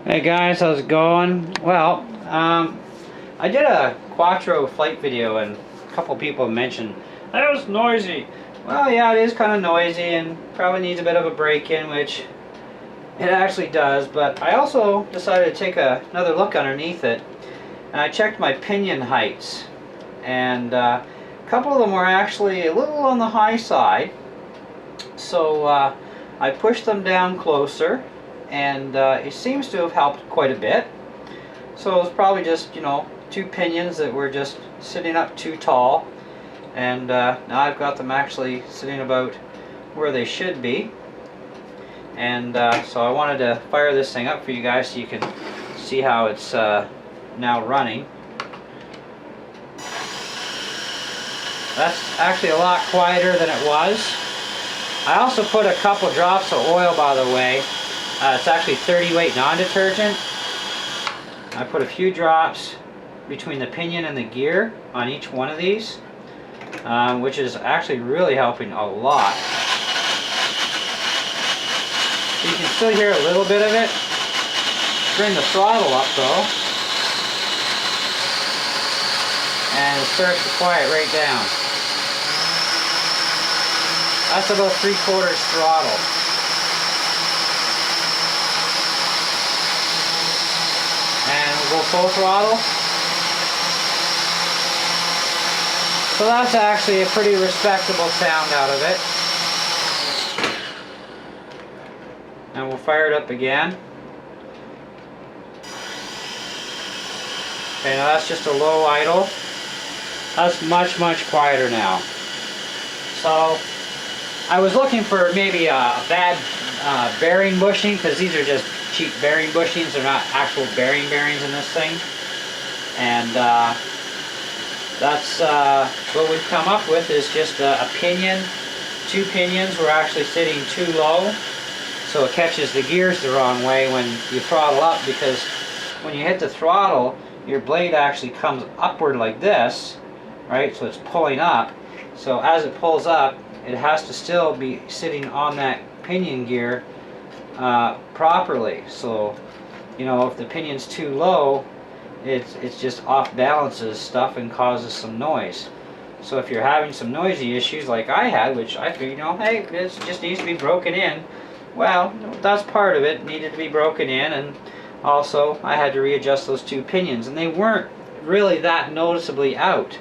Hey guys, how's it going? Well, I did a Quattro flight video and a couple people mentioned that was noisy. Well, yeah, it is kind of noisy and probably needs a bit of a break-in, which it actually does, but I also decided to take another look underneath it, and I checked my pinion heights, and a couple of them were actually a little on the high side, so I pushed them down closer, and it seems to have helped quite a bit. So it was probably just, two pinions that were just sitting up too tall, and now I've got them actually sitting about where they should be. And so I wanted to fire this thing up for you guys so you can see how it's now running. That's actually a lot quieter than it was. I also put a couple drops of oil, by the way. It's actually 30 weight non-detergent. I put a few drops between the pinion and the gear on each one of these, which is actually really helping a lot. You can still hear a little bit of it. Bring the throttle up though, and it starts to quiet right down. That's about 3/4 throttle. And we'll go full throttle. So that's actually a pretty respectable sound out of it. And we'll fire it up again. Okay, now that's just a low idle. That's much quieter now. So I was looking for maybe a bad bearing bushing, because these are just cheap bearing bushings. They're not actual bearings in this thing. And that's what we've come up with, is just a pinion. Two pinions were actually sitting too low, so it catches the gears the wrong way when you throttle up, because when you hit the throttle, your blade actually comes upward like this, right? So it's pulling up. So as it pulls up, it has to still be sitting on that pinion gear properly. So, if the pinion's too low, it's just off balances stuff and causes some noise. So if you're having some noisy issues like I had, which I figured, hey, this just needs to be broken in. Well, that's part of it, needed to be broken in, and also I had to readjust those two pinions, and they weren't really that noticeably out.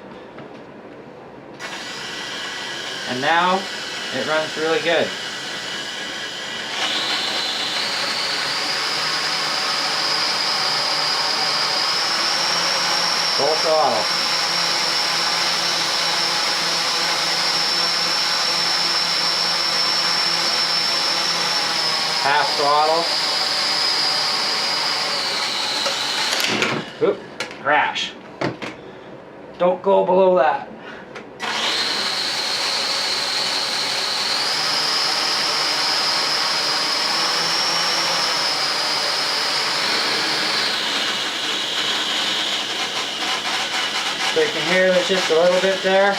And now it runs really good. Full throttle. Half throttle. Oop, crash. Don't go below that. So you can hear there's just a little bit there.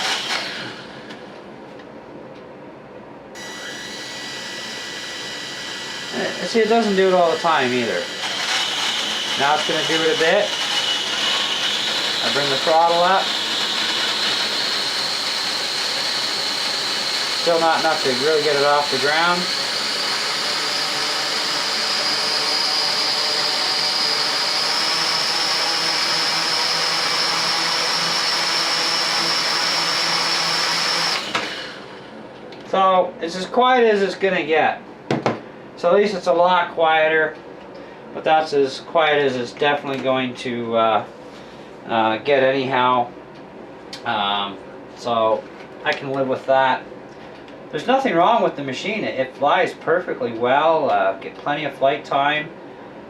See, it doesn't do it all the time either. Now it's going to do it a bit. I bring the throttle up. Still not enough to really get it off the ground. So it's as quiet as it's going to get. So at least it's a lot quieter, but that's as quiet as it's definitely going to get anyhow. So I can live with that. There's nothing wrong with the machine. It flies perfectly well, get plenty of flight time,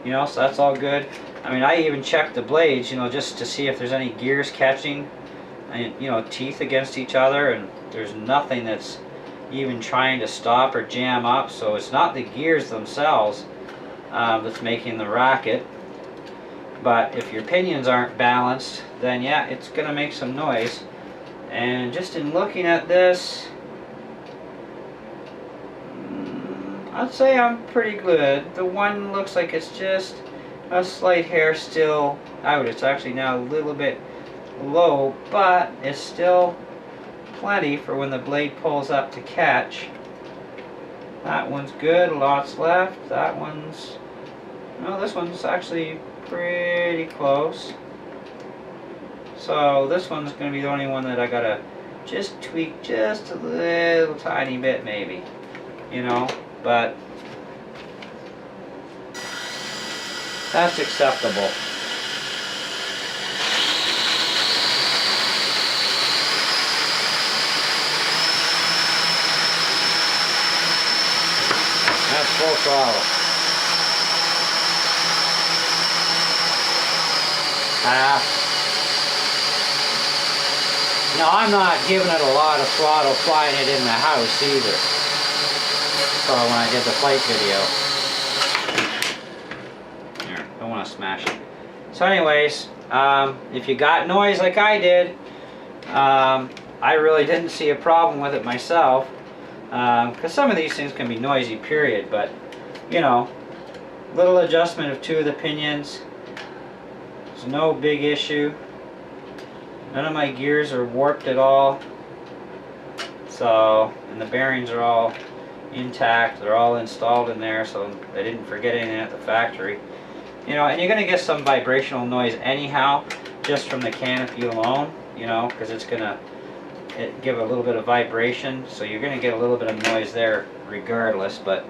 so that's all good. I mean, I even checked the blades, just to see if there's any gears catching, and, teeth against each other, and there's nothing that's even trying to stop or jam up. So it's not the gears themselves that's making the racket, but if your pinions aren't balanced, then yeah, it's gonna make some noise. And just in looking at this, I'd say I'm pretty good. The one looks like it's just a slight hair still out. It's actually now a little bit low, but it's still plenty for when the blade pulls up to catch. That one's good, lots left. That one's, no, this one's actually pretty close. So this one's going to be the only one that I gotta just tweak just a little tiny bit maybe, you know, but that's acceptable. That's full throttle. Now I'm not giving it a lot of throttle flying it in the house either. So when I did the flight video. There, don't want to smash it. So anyways, if you got noise like I did, I really didn't see a problem with it myself. Because some of these things can be noisy, period, but you know, little adjustment of 2 of the pinions, it's no big issue. None of my gears are warped at all, so, and the bearings are all intact, they're all installed in there, so I didn't forget anything at the factory. You know, and you're going to get some vibrational noise anyhow, just from the canopy alone, you know, because it's going to give a little bit of vibration, so you're going to get a little bit of noise there regardless, but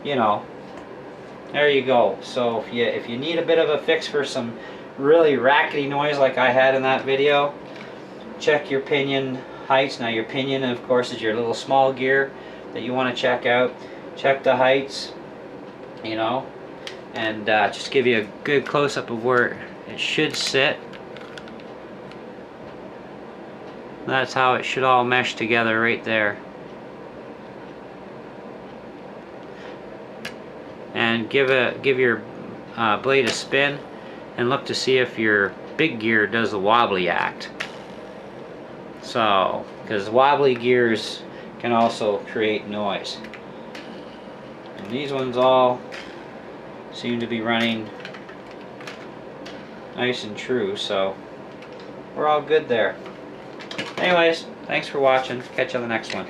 you know, there you go. So if you need a bit of a fix for some really rackety noise like I had in that video, check your pinion heights. Now your pinion, of course, is your little small gear that you want to check out. Check the heights, you know, and just give you a good close-up of where it should sit. That's how it should all mesh together right there. And give your blade a spin and look to see if your big gear does the wobbly act. So, because wobbly gears can also create noise. And these ones all seem to be running nice and true, so we're all good there. Anyways, thanks for watching. Catch you on the next one.